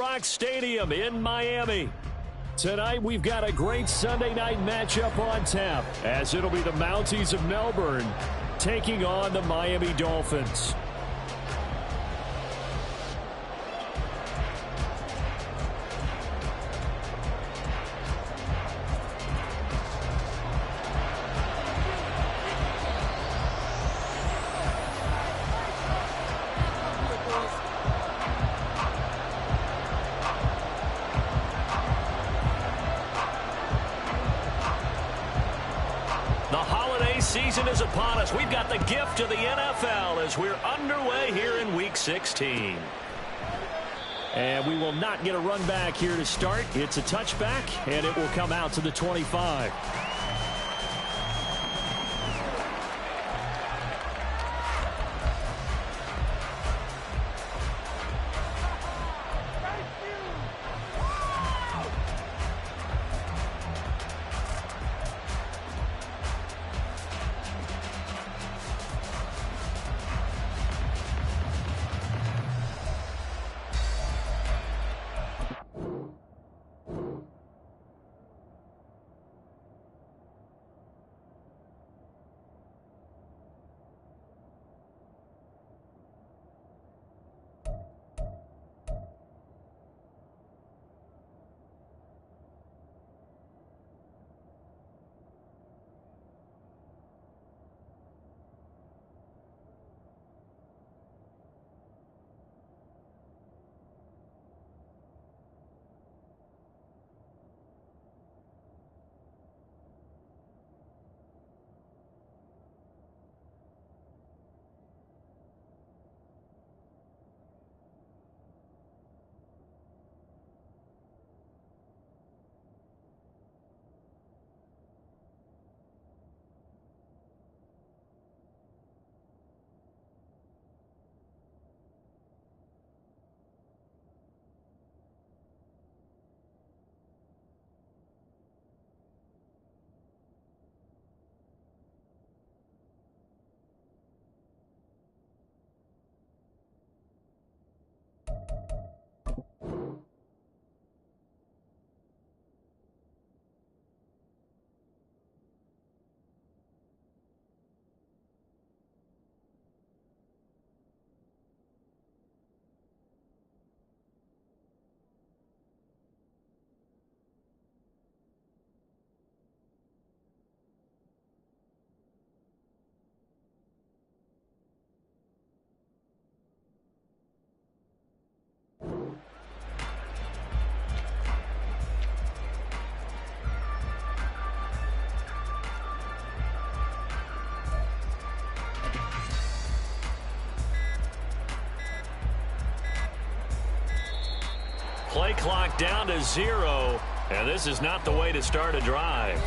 Rock Stadium in Miami. Tonight, we've got a great Sunday night matchup on tap, as it'll be the Mounties of Melbourne taking on the Miami Dolphins. The holiday season is upon us. We've got the gift of the NFL as we're underway here in Week 16. And we will not get a run back here to start. It's a touchback, and it will come out to the 25. Play clock down to 0, and this is not the way to start a drive.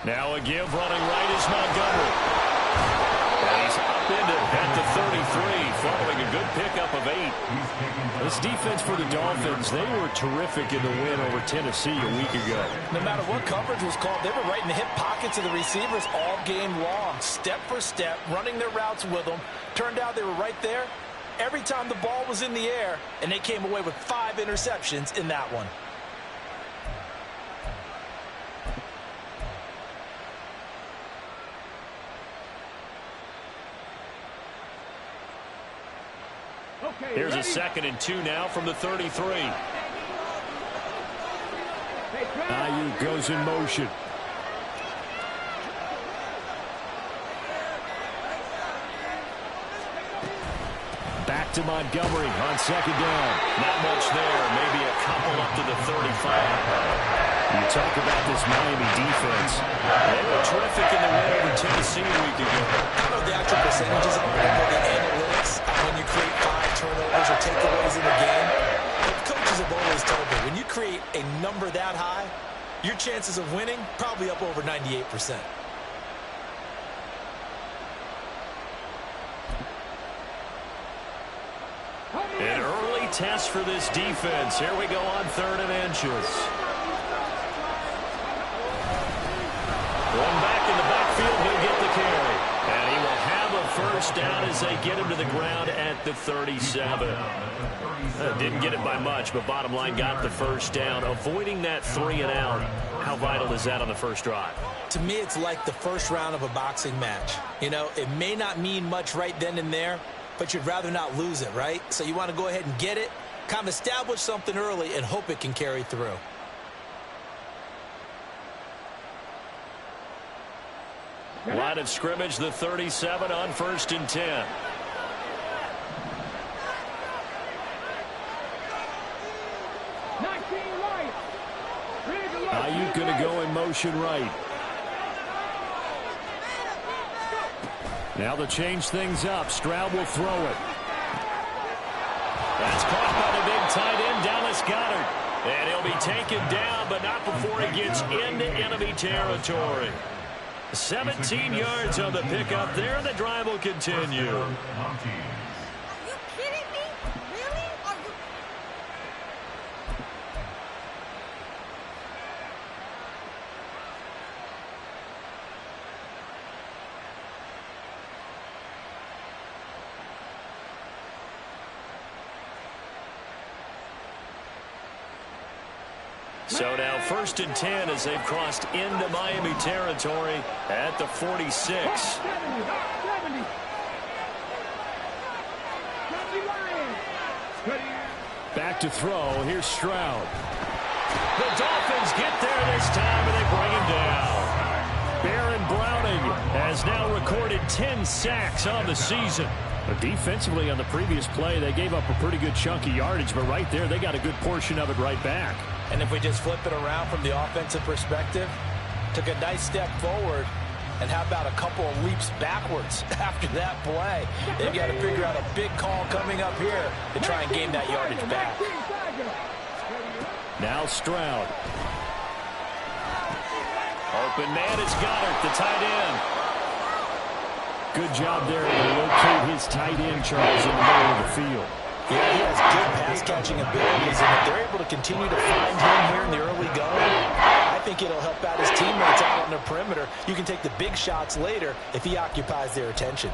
Now a give running right is Montgomery. And he's upended at the 33 following a good pickup of 8. This defense for the Dolphins, they were terrific in the win over Tennessee a week ago. No matter what coverage was called, they were right in the hip pockets of the receivers all game long, step for step, running their routes with them. Turned out they were right there every time the ball was in the air, and they came away with 5 interceptions in that one. Here's a 2nd and 2 now from the 33. Ayuk goes in motion. Back to Montgomery on 2nd down. Not much there. Maybe a couple up to the 35. You talk about this Miami defense. They were terrific in the win over Tennessee a week ago. I don't know the actual percentages on it, but the analytics on when you create 5 turnovers or takeaways in the game. But coaches have always told me, when you create a number that high, your chances of winning probably up over 98%. An early test for this defense. Here we go on 3rd and inches. One back in the backfield, he'll get the carry. And he will have a first down as they get him to the ground at the 37. Didn't get it by much, but bottom line got the first down. Avoiding that 3 and out. How vital is that on the first drive? To me, it's like the first round of a boxing match. You know, it may not mean much right then and there, but you'd rather not lose it, right? So you want to go ahead and get it, kind of establish something early, and hope it can carry through. Line of scrimmage, the 37 on 1st and 10. Ayuk going to go in motion right. Now to change things up, Stroud will throw it. That's caught by the big tight end, Dallas Goedert. And he'll be taken down, but not before he gets into enemy territory. 17 yards on the pickup there, and the drive will continue. Are you kidding me? Really? Are you... So now 1st and 10 as they've crossed into Miami territory at the 46. Back to throw. Here's Stroud. The Dolphins get there this time, and they bring him down. Baron Browning has now recorded 10 sacks on the season. But defensively on the previous play, they gave up a pretty good chunk of yardage, but right there, they got a good portion of it right back. And if we just flip it around from the offensive perspective, took a nice step forward, and how about a couple of leaps backwards after that play? They've got to figure out a big call coming up here to try and gain that yardage back. Now Stroud. Open man is Goddard, the tight end. Good job there to locate his tight end, Charles, in the middle of the field. Yeah, he has good pass-catching abilities, and if they're able to continue to find him here in the early going, I think it'll help out his teammates out on the perimeter. You can take the big shots later if he occupies their attention.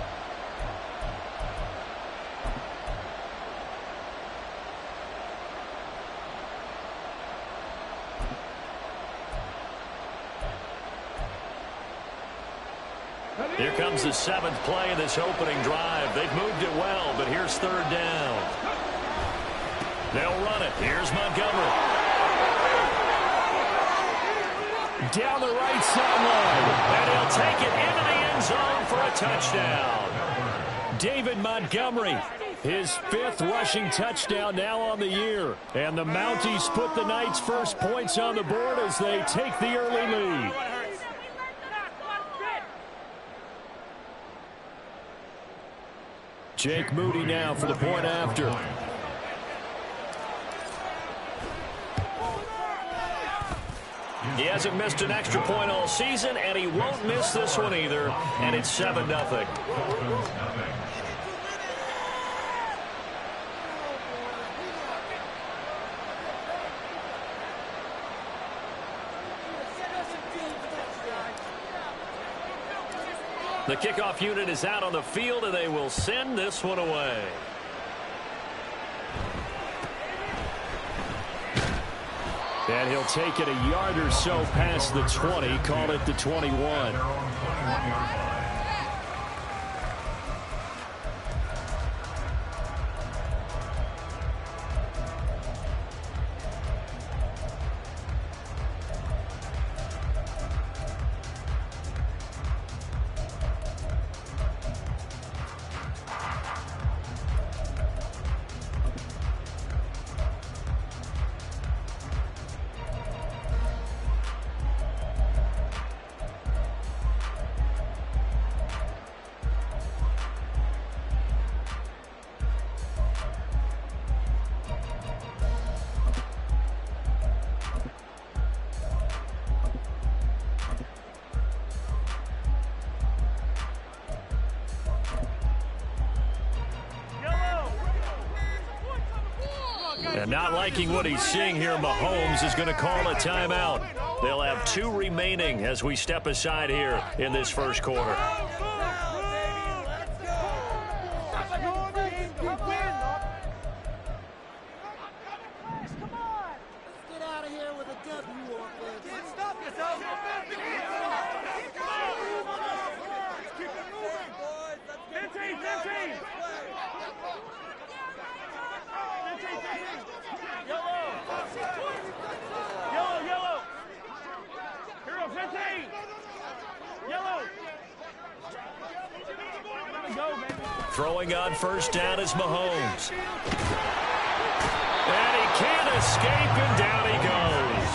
Here comes the 7th play of this opening drive. They've moved it well, but here's 3rd down. They'll run it. Here's Montgomery. Down the right sideline. And he'll take it into the end zone for a touchdown. David Montgomery, his 5th rushing touchdown now on the year. And the Mounties put the Knights' first points on the board as they take the early lead. Jake Moody now for the point after. He hasn't missed an extra point all season, and he won't miss this one either, and it's 7-0. The kickoff unit is out on the field, and they will send this one away. And he'll take it a yard or so past the 20, call it the 21. And not liking what he's seeing here, Mahomes is going to call a timeout. They'll have 2 remaining as we step aside here in this first quarter. Throwing on first down is Mahomes. And he can't escape, and down he goes.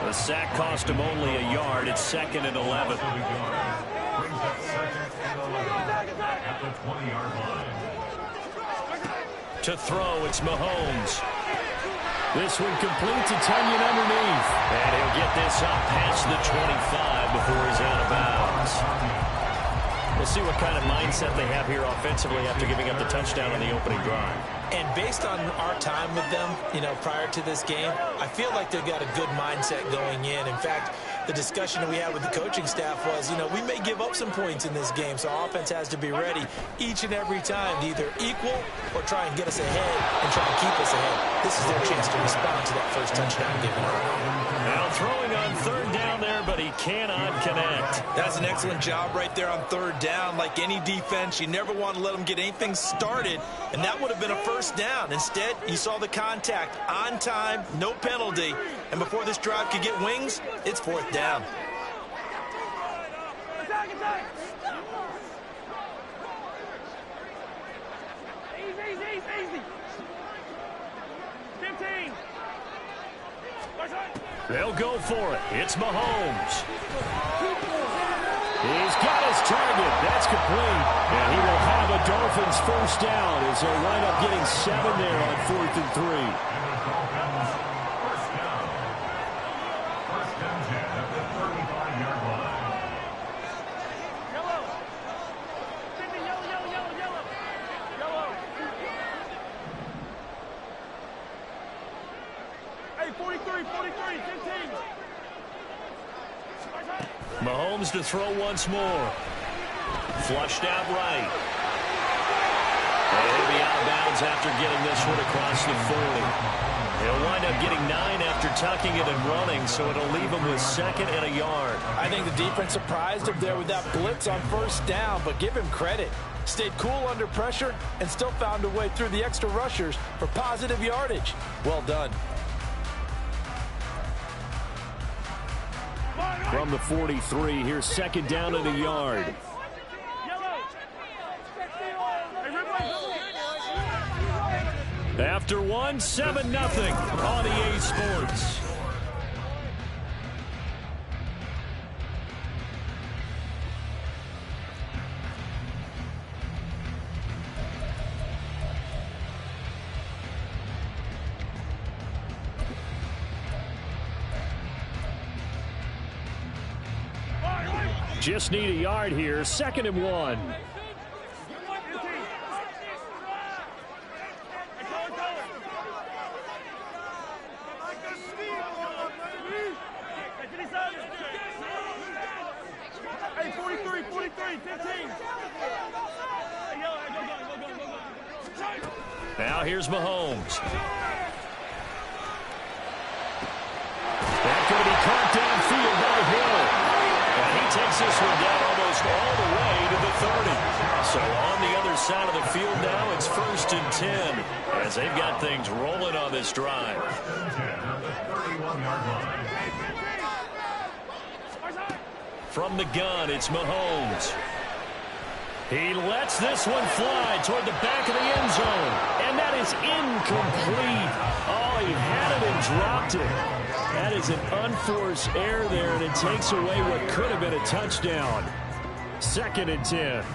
The sack cost him only a yard. It's 2nd and 11. To throw, it's Mahomes. This one complete to Tunyon underneath. And he'll get this up past the 25 before he's out of bounds. We'll see what kind of mindset they have here offensively after giving up the touchdown on the opening drive. And based on our time with them, prior to this game, I feel like they've got a good mindset going in. In fact, the discussion that we had with the coaching staff was, we may give up some points in this game, so our offense has to be ready each and every time to either equal or try and get us ahead and try and keep us ahead. This is their chance to respond to that first touchdown given up. Now throwing on 3rd down there, but he cannot connect. That's an excellent job right there on 3rd down. Like any defense, you never want to let them get anything started, and that would have been a first down. Instead, you saw the contact on time, no penalty, and before this drive could get wings, it's 4th down. Easy. 15. They'll go for it. It's Mahomes. He's got his target. That's complete. And he will have a Dolphins first down as they'll wind up getting 7 there on 4th and 3. Hey, 43, 15. Mahomes to throw once more. Flushed out right. And he'll be out of bounds after getting this one across the 40. He'll wind up getting 9 after tucking it and running, so it'll leave him with 2nd and a yard. I think the defense surprised him there with that blitz on first down, but give him credit. Stayed cool under pressure and still found a way through the extra rushers for positive yardage. Well done. From the 43, here's 2nd down and a yard. After 1, 7-0 on EA Sports. Just need a yard here. 2nd and 1. Hey, 43, 15. Now here's Mahomes. That's going to be caught downfield by Hill. And he takes this one down almost all the way to the 30. So on the other side of the field now, it's 1st and 10 as they've got things rolling on this drive. From the gun, it's Mahomes. He lets this one fly toward the back of the end zone. And that is incomplete. Oh, he had it and dropped it. That is an unforced error there, and it takes away what could have been a touchdown. 2nd and 10.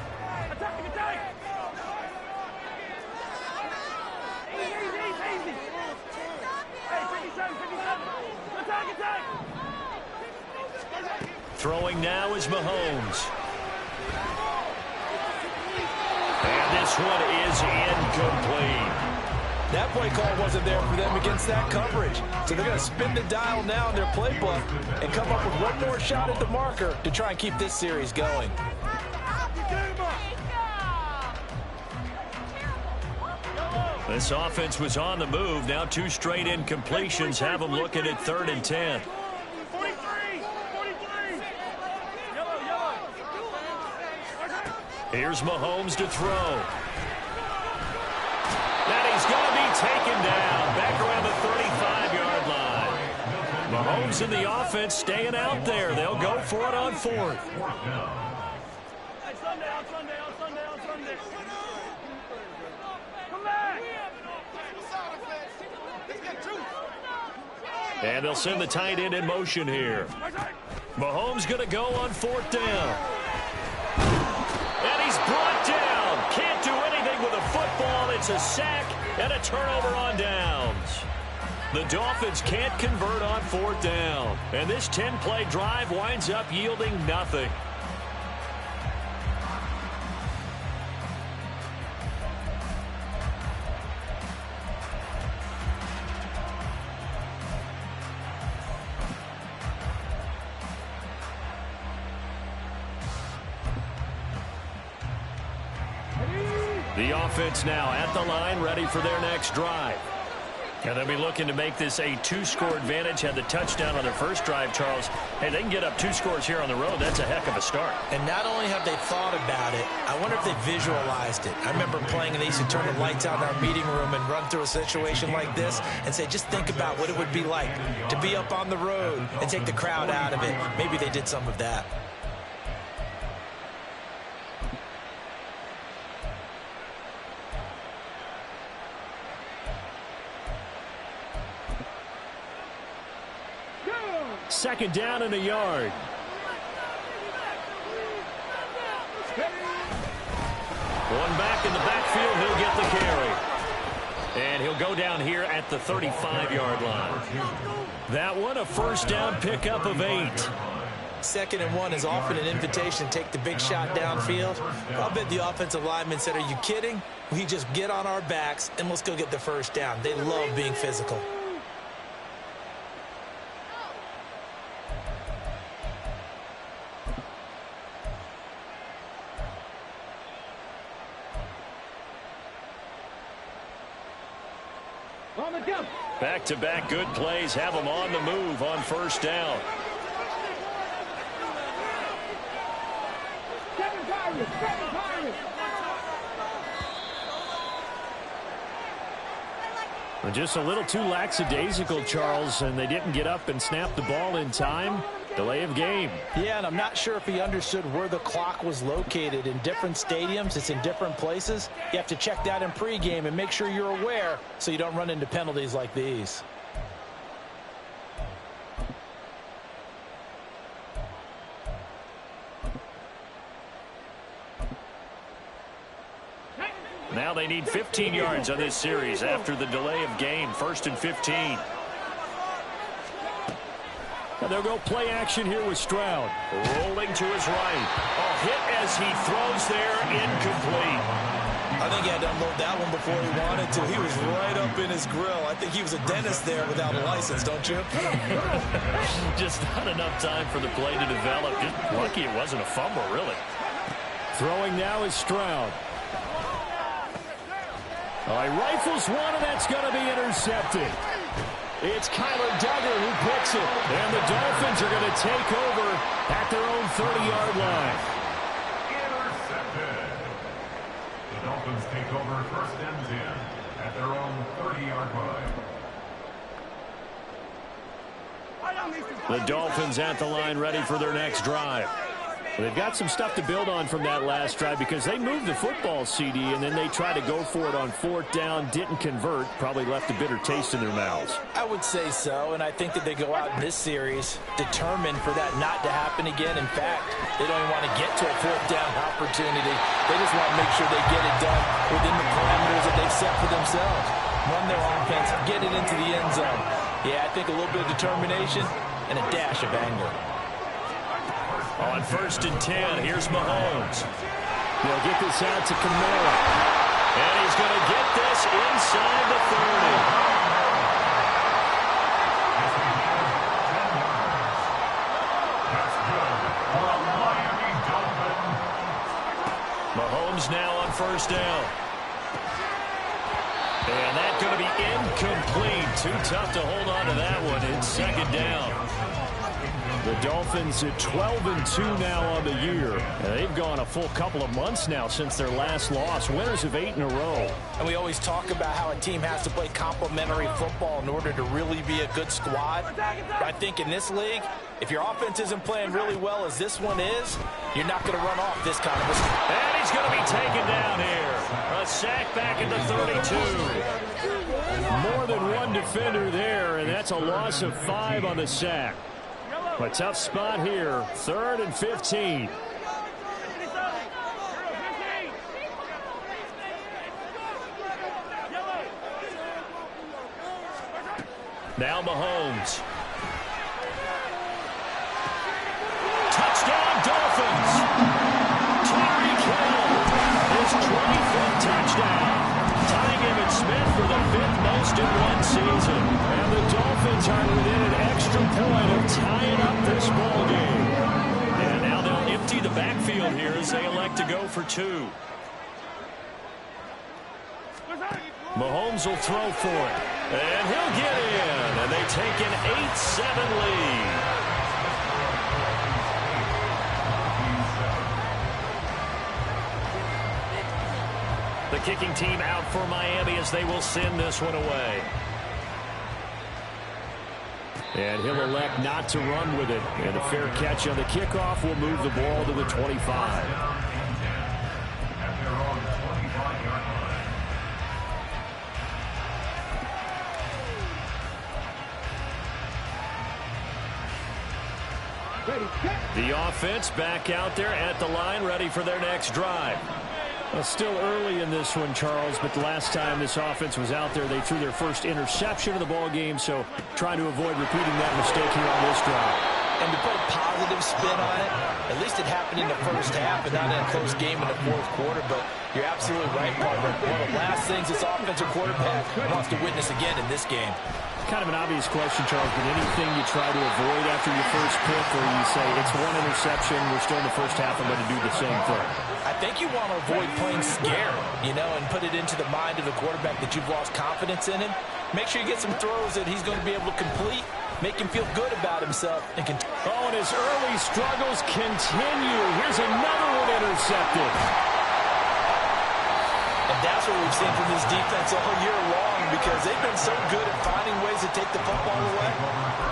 Throwing now is Mahomes. And this one is incomplete. That play call wasn't there for them against that coverage. So they're going to spin the dial now in their playbook and come up with one more shot at the marker to try and keep this series going. This offense was on the move. Now 2 straight incompletions have them looking at 3rd and 10. 43. Yellow. Here's Mahomes to throw. And he's going to be taken down back around the 35-yard line. Mahomes and the offense staying out there. They'll go for it on 4th. Hey, Sunday. Come back. And they'll send the tight end in motion here. Mahomes going to go on 4th down. And he's brought down. Can't do anything with a football. It's a sack and a turnover on downs. The Dolphins can't convert on 4th down. And this 10-play drive winds up yielding nothing. The offense now at the line, ready for their next drive. And they'll be looking to make this a 2-score advantage. Had the touchdown on their first drive, Charles. Hey, they can get up 2 scores here on the road. That's a heck of a start. And not only have they thought about it, I wonder if they visualized it. I remember playing and they used to turn the lights out in our meeting room and run through a situation like this and say, just think about what it would be like to be up on the road and take the crowd out of it. Maybe they did some of that. Second down and a yard. One back in the backfield, he'll get the carry. And he'll go down here at the 35-yard line. That one, a first down pickup of 8. 2nd and 1 is often an invitation to take the big shot downfield. I'll bet the offensive lineman said, are you kidding? We just get on our backs and let's go get the first down. They love being physical. Back-to-back good plays have them on the move on first down. Just a little too lackadaisical, Charles, and they didn't get up and snap the ball in time. Delay of game. Yeah, and I'm not sure if he understood where the clock was located. In different stadiums, it's in different places. You have to check that in pregame and make sure you're aware so you don't run into penalties like these. Now they need 15 yards on this series after the delay of game. 1st and 15. And they'll go play action here with Stroud. Rolling to his right. A hit as he throws there, incomplete. I think he had to unload that one before he wanted to. He was right up in his grill. I think he was a dentist there without a license, don't you? Just not enough time for the play to develop. Just lucky it wasn't a fumble, really. Throwing now is Stroud. Oh, he rifles one, and that's going to be intercepted. It's Kyler Duggar who picks it. And the Dolphins are going to take over at their own 30-yard line. Intercepted. The Dolphins take over 1st and 10 at their own 30-yard line. The Dolphins at the line ready for their next drive. They've got some stuff to build on from that last drive because they moved the football, CD, and then they tried to go for it on 4th down, didn't convert, probably left a bitter taste in their mouths. I would say so, and I think that they go out in this series determined for that not to happen again. In fact, they don't even want to get to a 4th down opportunity. They just want to make sure they get it done within the parameters that they've set for themselves. Run their offense, get it into the end zone. Yeah, I think a little bit of determination and a dash of anger. On 1st and 10, here's Mahomes. They'll get this out to Kamara. And he's going to get this inside the 30. Mahomes now on first down. And that's going to be incomplete. Too tough to hold on to that one. It's second down. The Dolphins at 12-2 now on the year. They've gone a full couple of months now since their last loss. Winners of 8 in a row. And we always talk about how a team has to play complementary football in order to really be a good squad. But I think in this league, if your offense isn't playing really well as this one is, you're not going to run off this kind of a... And he's going to be taken down here. A sack back at the 32. More than one defender there, and that's a loss of 5 on the sack. A tough spot here. 3rd and 15. Now Mahomes. Touchdown Dolphins. Tyreek Hill. His 25th touchdown. Tying Emmitt Smith for the 5th most in one season. And the Dolphins are within an extra point of tying up this ball game. And now they'll empty the backfield here as they elect to go for 2. Mahomes will throw for it. And he'll get in. And they take an 8-7 lead. The kicking team out for Miami as they will send this one away. And he'll elect not to run with it. And a fair catch on the kickoff will move the ball to the 25. The offense back out there at the line, ready for their next drive. Well, still early in this one, Charles, but the last time this offense was out there, they threw their first interception of the ball game, so trying to avoid repeating that mistake here on this drive. And to put a positive spin on it, at least it happened in the first half and not in a close game in the fourth quarter, but you're absolutely right, Parker. One of the last things this offensive quarterback wants to witness again in this game. Kind of an obvious question, Charles, but anything you try to avoid after your first pick, or you say it's one interception, we're still in the first half, I'm going to do the same thing? I think you want to avoid playing scared, and put it into the mind of the quarterback that you've lost confidence in him. Make sure you get some throws that he's going to be able to complete, make him feel good about himself. And his early struggles continue. Here's another one intercepted. And that's what we've seen from this defense all year long, because they've been so good at finding ways to take the football away.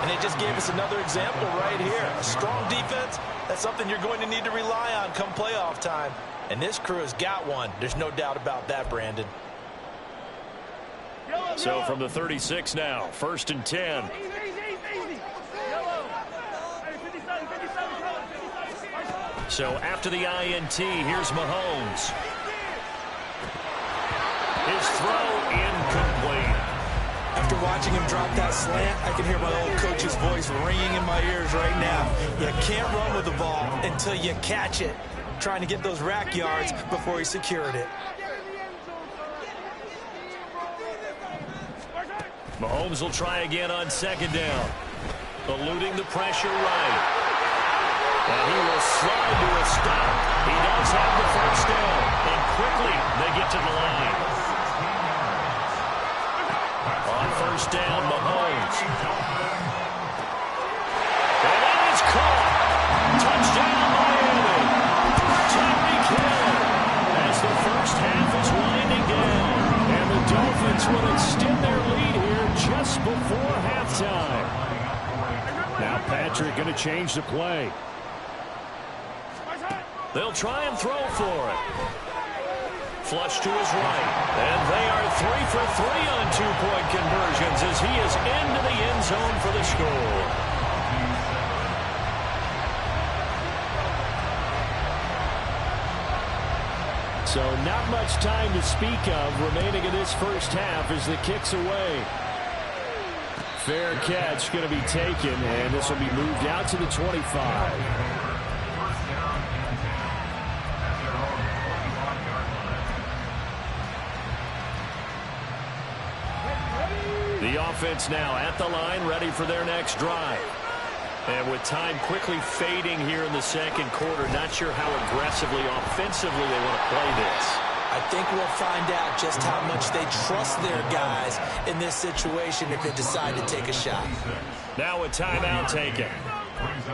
And they just gave us another example right here. A strong defense, that's something you're going to need to rely on come playoff time. And this crew has got one. There's no doubt about that, Brandon. So from the 36 now, 1st and 10. So after the INT, here's Mahomes. His throw incomplete. After watching him drop that slant, I can hear my old coach's voice ringing in my ears right now. You can't run with the ball until you catch it. Trying to get those rack yards before he secured it. Mahomes will try again on 2nd down. Eluding the pressure right. And he will slide to a stop. He does have the first down. And quickly they get to the line. On 1st down, Mahomes. And that is caught. Touchdown, Miami. Tyreek Hill as the first half is winding down. And the Dolphins will extend their lead here just before halftime. Now Patrick going to change the play. They'll try and throw for it. Flush to his right. And they are 3 for 3 on 2-point conversions as he is into the end zone for the score. So not much time to speak of remaining in this first half as the kick's away. Fair catch going to be taken, and this will be moved out to the 25. offense now at the line, ready for their next drive. And with time quickly fading here in the second quarter, not sure how aggressively, offensively they want to play this. I think we'll find out just how much they trust their guys in this situation if they decide to take a shot. Now a timeout taken.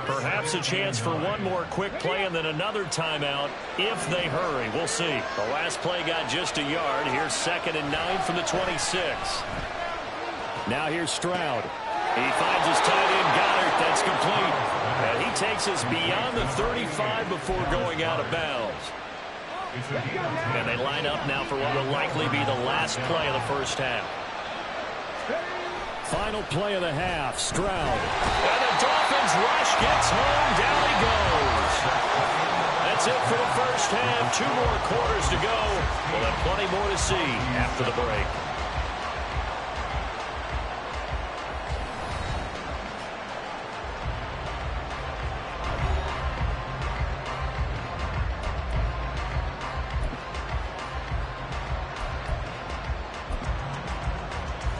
Perhaps a chance for one more quick play and then another timeout if they hurry. We'll see. The last play got just a yard. Here's 2nd and 9 from the 26. Now here's Stroud. He finds his tight end, Goddard. That's complete. And he takes us beyond the 35 before going out of bounds. And they line up now for what will likely be the last play of the first half. Final play of the half, Stroud. And the Dolphins rush, gets home, down he goes. That's it for the first half. 2 more quarters to go. We'll have plenty more to see after the break.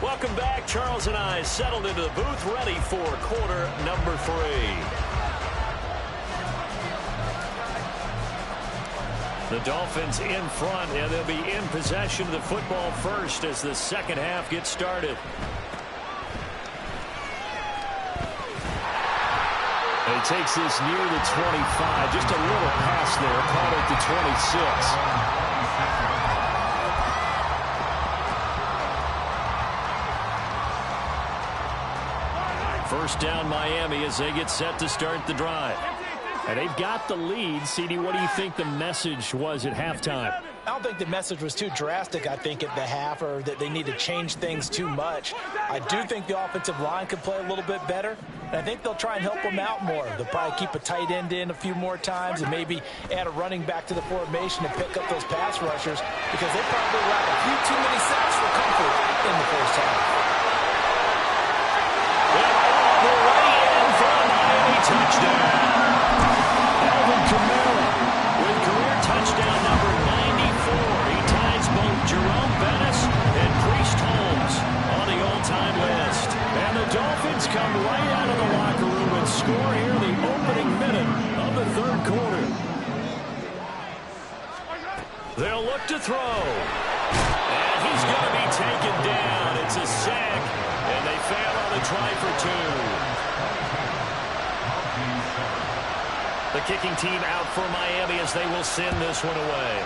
Welcome back. Charles and I settled into the booth, ready for quarter number 3. The Dolphins in front, and they'll be in possession of the football first as the second half gets started. And he takes this near the 25. Just a little pass there, caught at the 26. First down Miami as they get set to start the drive. And they've got the lead. CD, what do you think the message was at halftime? I don't think the message was too drastic, I think, at the half, or that they need to change things too much. I do think the offensive line could play a little bit better, and I think they'll try and help them out more. They'll probably keep a tight end in a few more times and maybe add a running back to the formation to pick up those pass rushers, because they probably lack a few too many sacks for comfort in the first half. Touchdown. Alvin Kamara with career touchdown number 94. He ties both Jerome Bettis and Priest Holmes on the all-time list. And the Dolphins come right out of the locker room and score here in the opening minute of the third quarter. They'll look to throw. And he's going to be taken down. It's a sack, and they fail on the try for 2. The kicking team out for Miami as they will send this one away.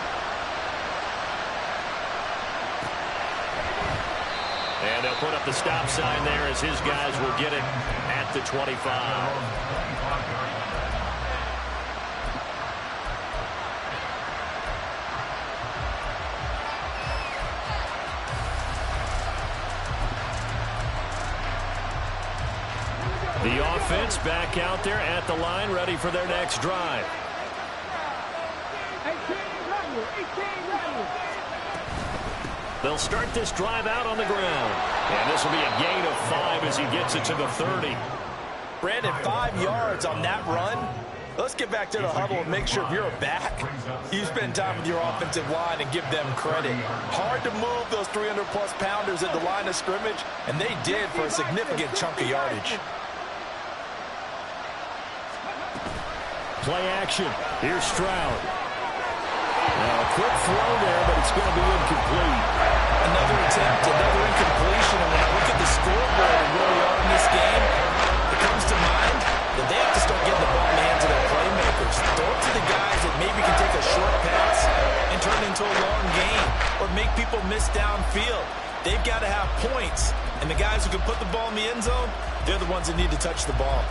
And they'll put up the stop sign there as his guys will get it at the 25. The offense back out there at the line, ready for their next drive. They'll start this drive out on the ground. And this will be a gain of 5 as he gets it to the 30. Brandon, 5 yards on that run. Let's get back to the huddle and make sure if you're a back, you spend time with your offensive line and give them credit. Hard to move those 300-plus pounders at the line of scrimmage, and they did for a significant chunk of yardage. Play action. Here's Stroud. Now a quick throw there, but it's going to be incomplete. Another attempt, another incompletion. And when I look at the scoreboard and where we are in this game, it comes to mind that they have to start getting the ball in the hands of their playmakers. Throw it to the guys that maybe can take a short pass and turn it into a long game or make people miss downfield. They've got to have points. And the guys who can put the ball in the end zone, they're the ones that need to touch the ball.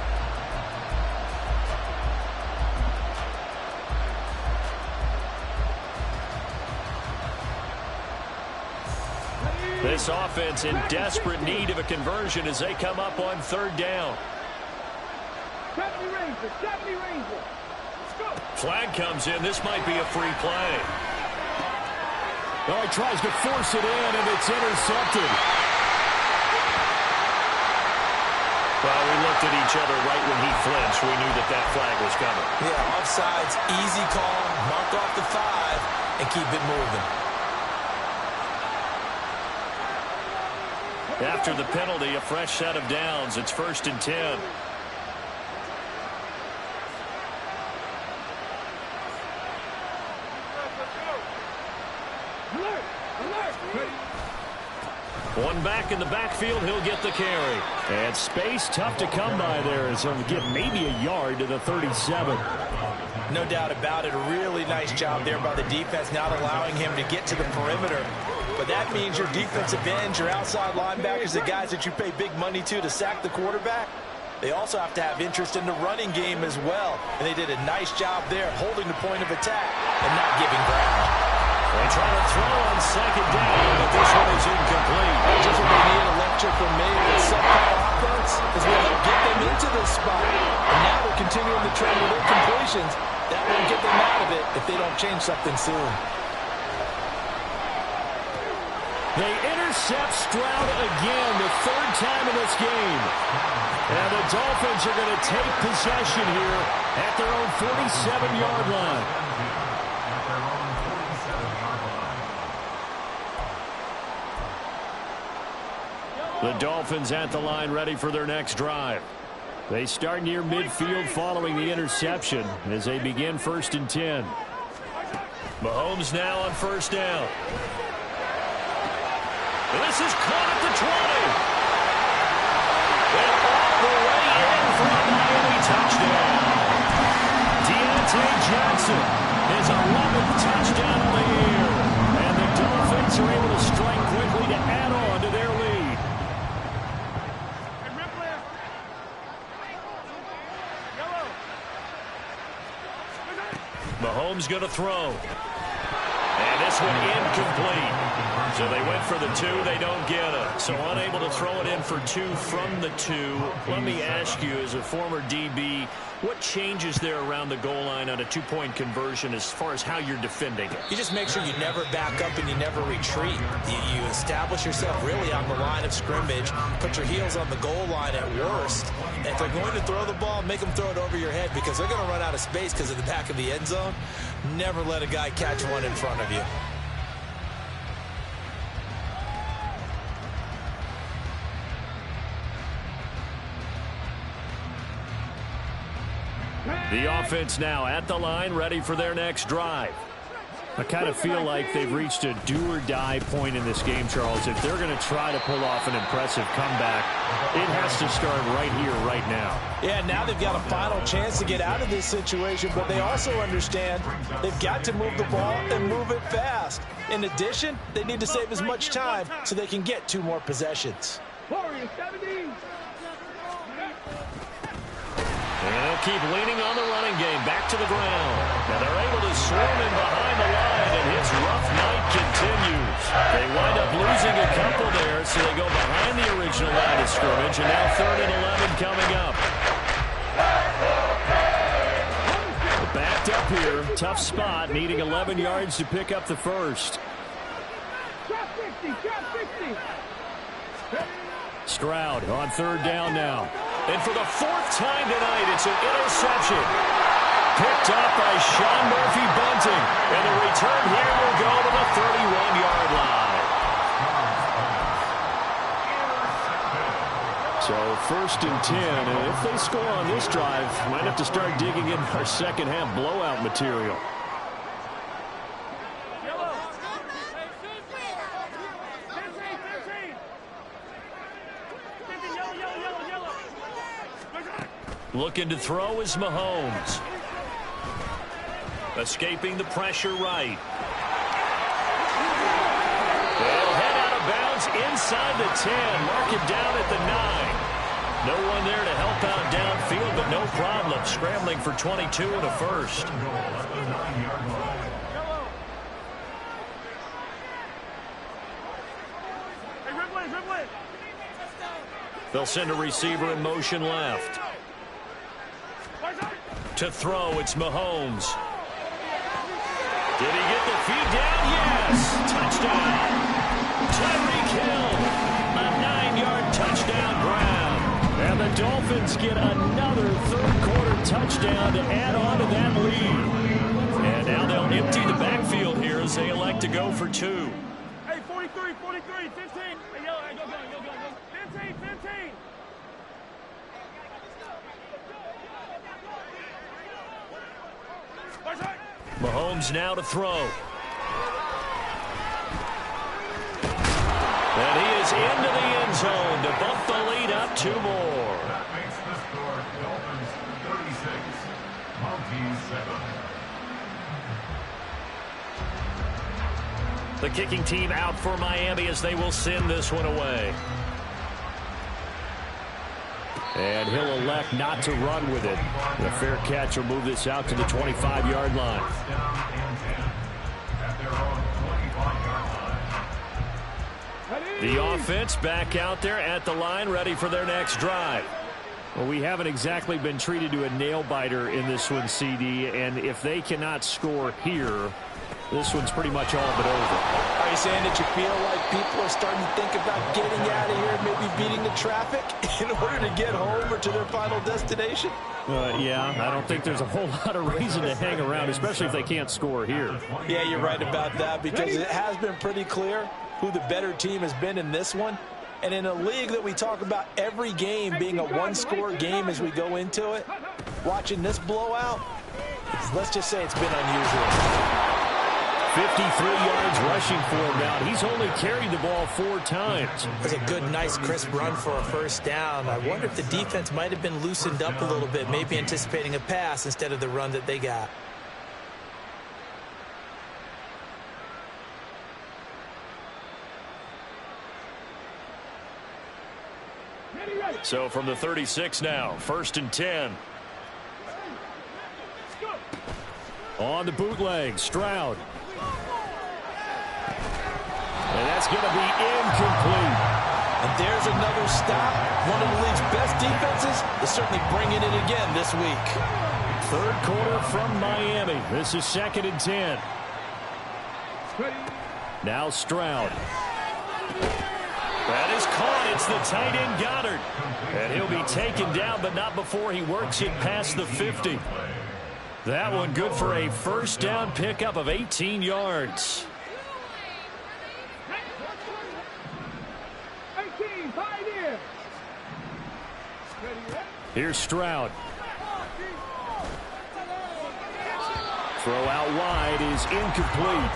This offense in desperate need of a conversion as they come up on third down. Flag comes in. This might be a free play. Oh, he tries to force it in, and it's intercepted. Well, we looked at each other right when he flinched. We knew that that flag was coming. Yeah, offsides, easy call, mark off the 5, and keep it moving. After the penalty, a fresh set of downs. It's 1st and 10. One back in the backfield, he'll get the carry. And space tough to come by there, as he'll get maybe a yard to the 37. No doubt about it. A really nice job there by the defense, not allowing him to get to the perimeter. But that means your defensive ends, your outside linebackers, the guys that you pay big money to sack the quarterback, they also have to have interest in the running game as well. And they did a nice job there holding the point of attack and not giving ground. They try to throw on 2nd down, but this one is incomplete. Just what they need, electric from me. Subpar offense is what will get them into this spot. And now they're continuing the trend with incompletions. That won't get them out of it if they don't change something soon. They intercept Stroud again, the 3rd time in this game. And the Dolphins are going to take possession here at their own 47-yard line. The Dolphins at the line, ready for their next drive. They start near midfield following the interception as they begin 1st and 10. Mahomes now on 1st down. This is caught at the 20. And all the way in for a Miami touchdown. Deontay Johnson, his 11th touchdown of the year. And the Dolphins are able to strike quickly to add on to their lead. Mahomes going to throw. And this one incomplete. So they went for the 2. They don't get it. So unable to throw it in for 2 from the 2. Let me ask you, as a former DB, what changes there around the goal line on a 2-point conversion as far as how you're defending it? You just make sure you never back up and you never retreat. You establish yourself really on the line of scrimmage, put your heels on the goal line at worst. And if they're going to throw the ball, make them throw it over your head because they're going to run out of space because of the back of the end zone. Never let a guy catch one in front of you. The offense now at the line, ready for their next drive. I kind of feel like they've reached a do-or-die point in this game, Charles. If they're going to try to pull off an impressive comeback, it has to start right here, right now. Yeah, now they've got a final chance to get out of this situation, but they also understand they've got to move the ball and move it fast. In addition, they need to save as much time so they can get 2 more possessions. And they'll keep leaning on the running game back to the ground. And they're able to swarm in behind the line, and his rough night continues. They wind up losing a couple there, so they go behind the original line of scrimmage, and now 3rd and 11 coming up. Backed up here, tough spot, needing 11 yards to pick up the first. Stroud on 3rd down now. And for the 4th time tonight, it's an interception. Picked up by Sean Murphy-Bunting. And the return here will go to the 31-yard line. So 1st and 10. And if they score on this drive, might have to start digging in our second half blowout material. Looking to throw is Mahomes. Escaping the pressure right. They'll head out of bounds inside the 10. Mark it down at the 9. No one there to help out downfield, but no problem. Scrambling for 22 and a first. They'll send a receiver in motion left. To throw, it's Mahomes. Did he get the feed down? Yes! Touchdown! Tyreek Hill! A 9-yard touchdown grab. And the Dolphins get another 3rd-quarter touchdown to add on to that lead. And now they'll empty the backfield here as they elect to go for 2. Hey, 43, 15. Hey, go. 15, 15. Mahomes now to throw. And he is into the end zone to bump the lead up 2 more. That makes the score Dolphins 36, Mounties 7. The kicking team out for Miami as they will send this one away. And he'll elect not to run with it. The fair catch will move this out to the 25-yard line. First down and 10 at their own 25-yard line. The offense back out there at the line, ready for their next drive. Well, we haven't exactly been treated to a nail-biter in this one, CD, and if they cannot score here, this one's pretty much all but over. Are you saying that you feel like people are starting to think about getting out of here and maybe beating the traffic in order to get home or to their final destination? Yeah, I don't think there's a whole lot of reason to hang around, especially if they can't score here. Yeah, you're right about that, because it has been pretty clear who the better team has been in this one. And in a league that we talk about every game being a one-score game as we go into it, watching this blowout, let's just say it's been unusual. 53 yards rushing for him now. He's only carried the ball 4 times. It's a good, nice, crisp run for a first down. I wonder if the defense might have been loosened up a little bit, maybe anticipating a pass instead of the run that they got. So from the 36 now, 1st and 10. On the bootleg, Stroud. And that's going to be incomplete. And there's another stop. One of the league's best defenses is certainly bringing it again this week. 3rd quarter from Miami. This is 2nd and 10. Now Stroud. That is caught. It's the tight end Goddard. And he'll be taken down, but not before he works it past the 50. That one good for a first down pickup of 18 yards. Here's Stroud. Throw out wide is incomplete.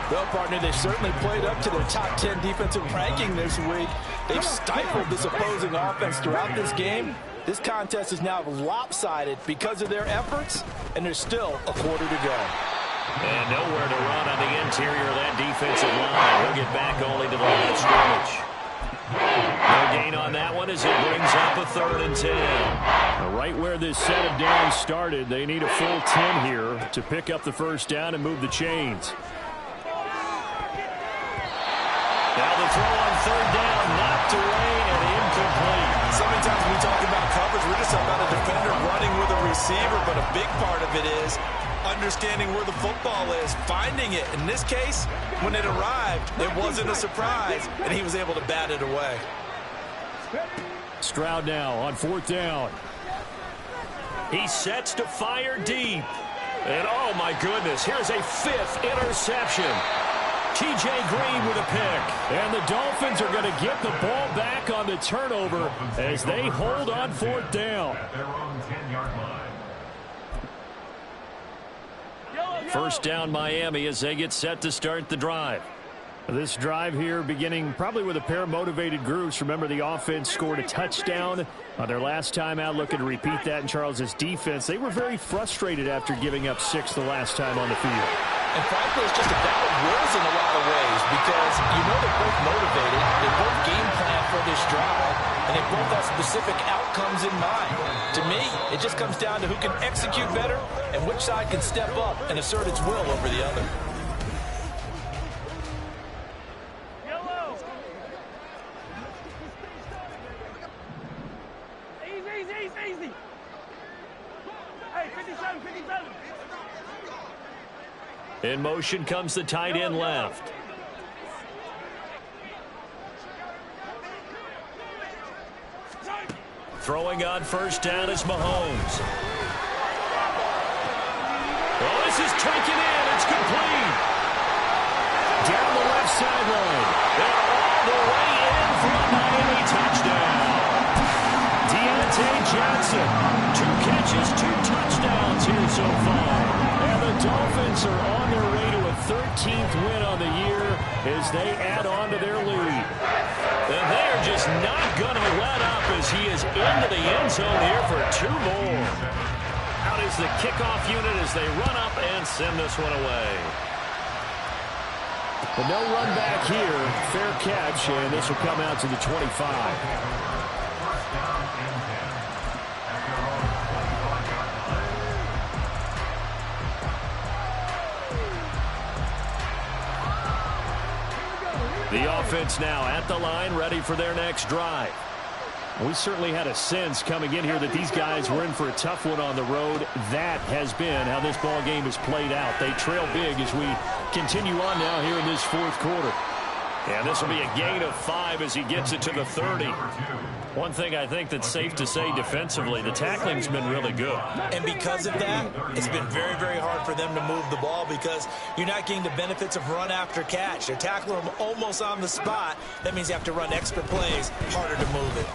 Well, partner, they certainly played up to their top 10 defensive ranking this week. They've stifled this opposing offense throughout this game. This contest is now lopsided because of their efforts, and there's still a quarter to go. And nowhere to run on the interior of that defensive line. He'll get back only to the line of scrimmage. No gain on that one as it brings up a 3rd and 10. Right where this set of downs started, they need a full 10 here to pick up the first down and move the chains. Now the throw on 3rd down, knocked away and incomplete. So many times when we talk about coverage, we're just about a defender running with a receiver, but a big part of it is understanding where the football is, finding it. In this case, when it arrived, it wasn't a surprise, and he was able to bat it away. Stroud now on 4th down. He sets to fire deep. And oh my goodness, here's a 5th interception. T.J. Green with a pick. And the Dolphins are going to get the ball back on the turnover as they hold on 4th down. At their own 10-yard line. First down Miami as they get set to start the drive. This drive here beginning probably with a pair of motivated groups. Remember, the offense scored a touchdown on their last time out, looking to repeat that in Charles's defense. They were very frustrated after giving up 6 the last time on the field. And frankly, it's just a battle of wills in a lot of ways, because you know they're both motivated, they both game plan for this drive, and they both have specific outcomes in mind. To me, it just comes down to who can execute better and which side can step up and assert its will over the other. Yellow. Easy. Hey, 57, 57. In motion comes the tight end left. Throwing on first down is Mahomes. Oh, this is taken in. It's complete. Down the left sideline. And all the way in for a Miami touchdown. Johnson. 2 catches, 2 touchdowns here so far. And the Dolphins are on their way to a 13th win on the year as they add on to their lead. And they're just not going to let up as he is into the end zone here for 2 more. Out is the kickoff unit as they run up and send this one away. But no run back here. Fair catch, and this will come out to the 25. The offense now at the line, ready for their next drive. We certainly had a sense coming in here that these guys were in for a tough one on the road. That has been how this ball game has played out. They trail big as we continue on now here in this 4th quarter. And this will be a gain of 5 as he gets it to the 30. One thing I think that's safe to say defensively, the tackling's been really good. And because of that, it's been very, very hard for them to move the ball because you're not getting the benefits of run after catch. They're tackling them almost on the spot. That means you have to run extra plays, harder to move it.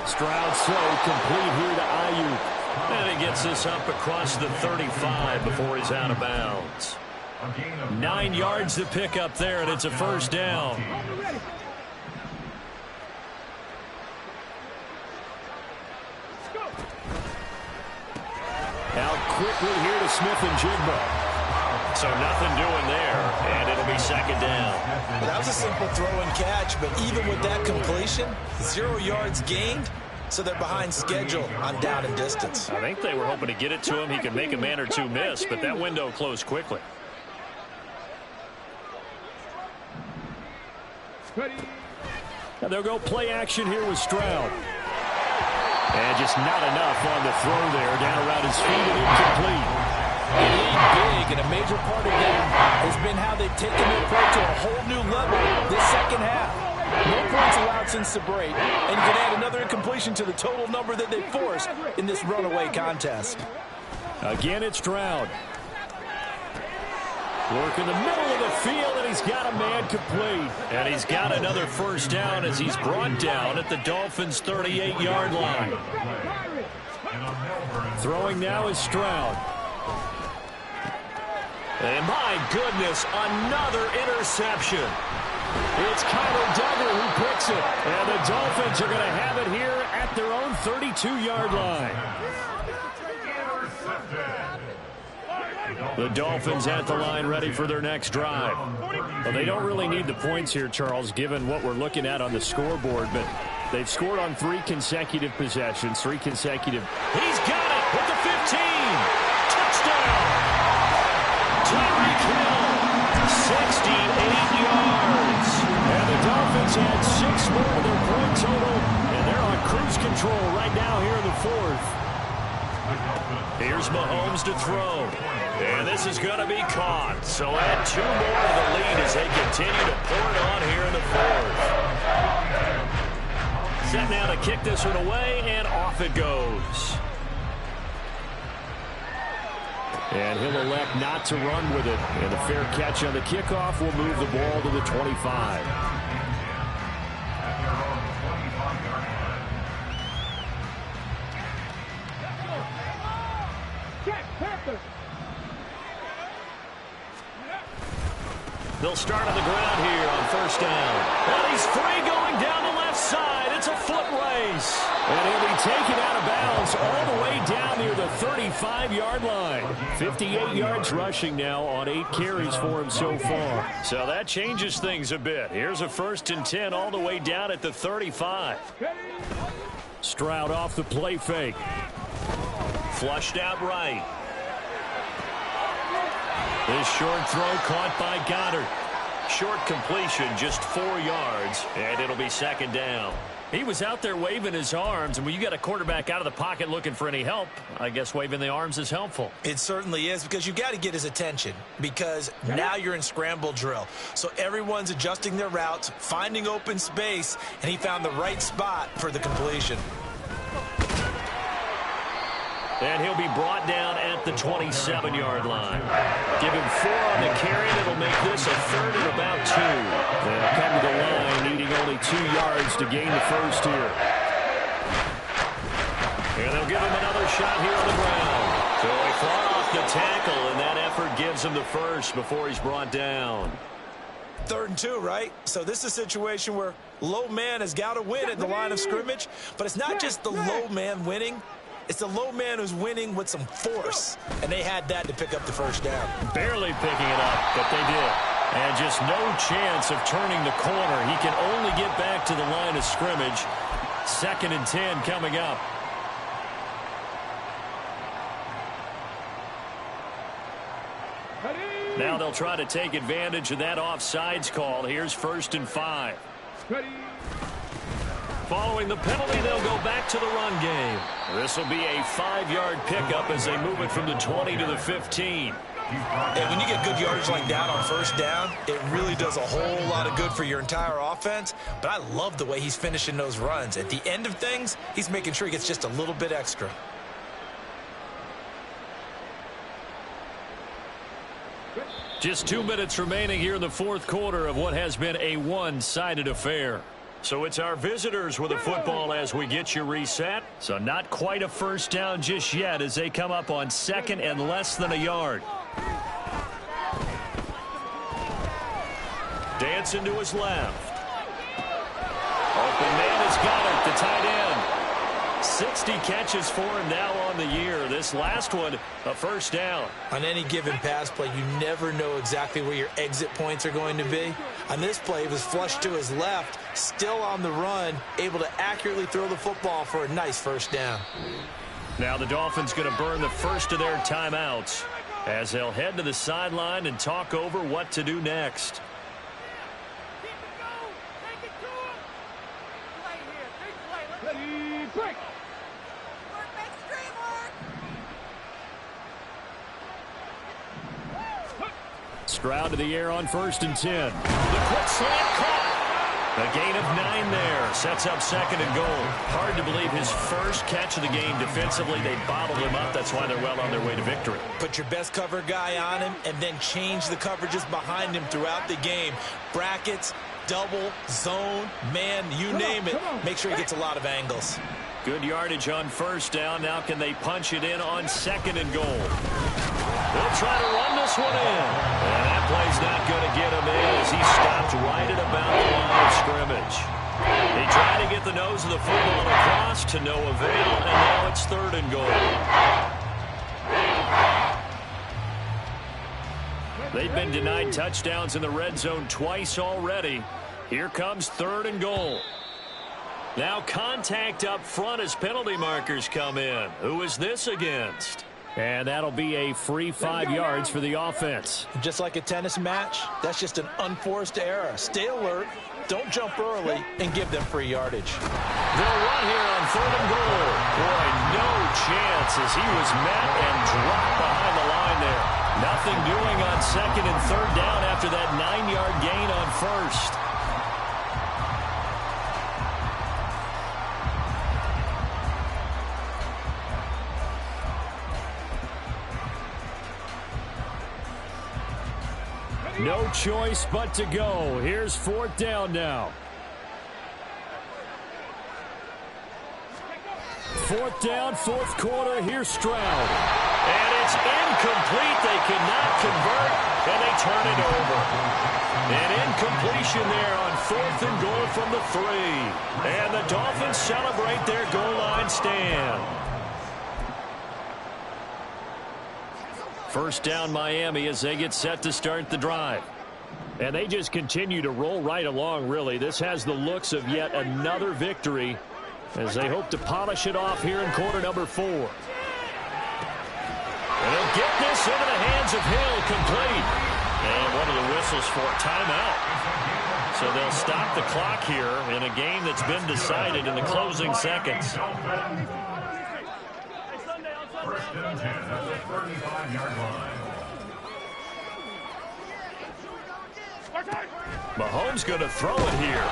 Stroud slow, complete here to Ayuk. And he gets this up across the 35 before he's out of bounds. 9 yards to pick up there, and it's a first down. Out quickly here to Smith and Jigba. So nothing doing there, and it'll be second down. That was a simple throw and catch, but even with that completion, 0 yards gained, so they're behind schedule on down and distance. I think they were hoping to get it to him. He could make a man or 2 miss, but that window closed quickly. Now they'll go play action here with Stroud. And just not enough on the throw there. Down around his feet and incomplete. They lead big, and a major part of that has been how they've taken their play to a whole new level this second half. No points allowed since the break, and you can add another incompletion to the total number that they forced in this runaway contest. Again, it's Stroud. Work in the middle of the field, and he's got a man complete. And he's got another first down as he's brought down at the Dolphins' 38-yard line. Throwing now is Stroud. And my goodness, another interception. It's Kyler Duggar who picks it. And the Dolphins are going to have it here at their own 32-yard line. The Dolphins at the line ready for their next drive. Well, they don't really need the points here, Charles, given what we're looking at on the scoreboard, but they've scored on 3 consecutive possessions, 3 consecutive. He's got it with the 15. Touchdown. Tyreek Hill, 68 yards. And the Dolphins had 6 more to their point total, and they're on cruise control right now here in the 4th. Here's Mahomes to throw. And this is going to be caught. So add 2 more to the lead as they continue to pour it on here in the 4th. Set now to kick this one away, and off it goes. And he'll elect not to run with it. And a fair catch on the kickoff will move the ball to the 25. They'll start on the ground here on first down. And he's free going down the left side. It's a foot race. And he'll be taken out of bounds all the way down near the 35-yard line. 58 yards rushing now on 8 carries for him so far. So that changes things a bit. Here's a 1st and 10 all the way down at the 35. Stroud off the play fake. Flushed out right. This short throw caught by Goddard. Short completion, just 4 yards, and it'll be second down. He was out there waving his arms, and when you got a quarterback out of the pocket looking for any help, I guess waving the arms is helpful. It certainly is, because you got to get his attention, because now you're in scramble drill. So everyone's adjusting their routes, finding open space, and he found the right spot for the completion. And he'll be brought down at the 27-yard line. Give him 4 on the carry, and it'll make this a 3rd and about 2. They'll come to the line needing only 2 yards to gain the first here. And they'll give him another shot here on the ground. So he fought off the tackle, and that effort gives him the first before he's brought down. 3rd and 2, right? So this is a situation where low man has got to win at the line of scrimmage, but it's not just the low man winning. It's the low man who's winning with some force, and they had that to pick up the first down. Barely picking it up, but they did. And just no chance of turning the corner. He can only get back to the line of scrimmage. 2nd and 10 coming up. Now they'll try to take advantage of that offsides call. Here's 1st and 5. Following the penalty, they'll go back to the run game. This will be a 5-yard pickup as they move it from the 20 to the 15. And when you get good yardage like that on 1st down, it really does a whole lot of good for your entire offense. But I love the way he's finishing those runs. At the end of things, he's making sure he gets just a little bit extra. Just 2 minutes remaining here in the 4th quarter of what has been a one-sided affair. So it's our visitors with the football as we get you reset. So not quite a first down just yet as they come up on 2nd and less than a yard. Dancing to his left. Open man has got it, the tight end. 60 catches for him now on the year. This last one, a first down. On any given pass play, you never know exactly where your exit points are going to be. On this play, it was flushed to his left, still on the run, able to accurately throw the football for a nice first down. Now the Dolphins going to burn the first of their timeouts as they'll head to the sideline and talk over what to do next. Keep it going. Take it to him. Play here. Big play. Ready, break. Work makes the dream work. Stroud to the air on 1st and 10. The quick slant caught. A gain of 9 there. Sets up 2nd and goal. Hard to believe his first catch of the game defensively. They bottled him up. That's why they're well on their way to victory. Put your best cover guy on him and then change the coverages behind him throughout the game. Brackets, double, zone, man, you name it. Make sure he gets a lot of angles. Good yardage on 1st down. Now can they punch it in on 2nd and goal? They'll try to run this one in. And that play's not going to get him in as he stopped right at about the line of scrimmage. He tried to get the nose of the football across to no avail, and now it's 3rd and goal. They've been denied touchdowns in the red zone twice already. Here comes 3rd and goal. Now contact up front as penalty markers come in. Who is this against? And that'll be a free 5 yards for the offense. Just like a tennis match, that's just an unforced error. Stay alert, don't jump early, and give them free yardage. They'll run here on 3rd and goal. Boy, no chance as he was met and dropped behind the line there. Nothing doing on 2nd and 3rd down after that 9-yard gain on 1st. No choice but to go. Here's 4th down now. 4th down, 4th quarter. Here's Stroud. And it's incomplete. They cannot convert, and they turn it over. An incompletion there on 4th and goal from the 3. And the Dolphins celebrate their goal line stand. First down Miami as they get set to start the drive. And they just continue to roll right along, really. This has the looks of yet another victory as they hope to polish it off here in quarter number 4. And they'll get this into the hands of Hill, complete. And one of the whistles for a timeout. So they'll stop the clock here in a game that's been decided in the closing seconds. First and 10 at the 35-yard line. Mahomes going to throw it here.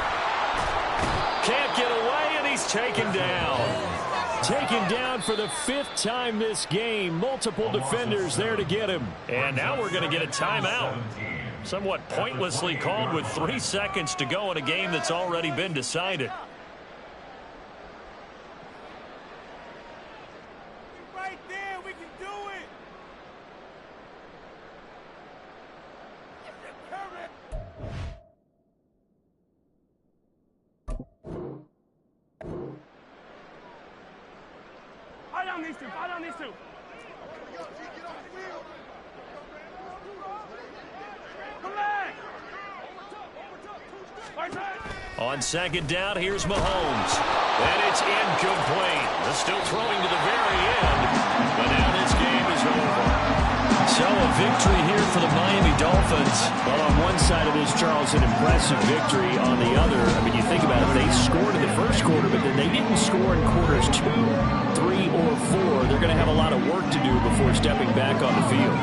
Can't get away, and he's taken down. Taken down for the 5th time this game. Multiple defenders there to get him. And now we're going to get a timeout. Somewhat pointlessly called with 3 seconds to go in a game that's already been decided. down these two. Fire down these two. Come back. On second down, here's Mahomes. And it's incomplete. They're still throwing to the very end. But now this game is over. So a victory here for the Miami Dolphins. Well, on one side of this, Charles, an impressive victory. On the other, I mean, you think about it, they scored in the first quarter, but then they didn't score in quarters 2, 3, or 4. They're going to have a lot of work to do before stepping back on the field.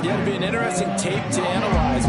Yeah, it'll be an interesting tape to analyze.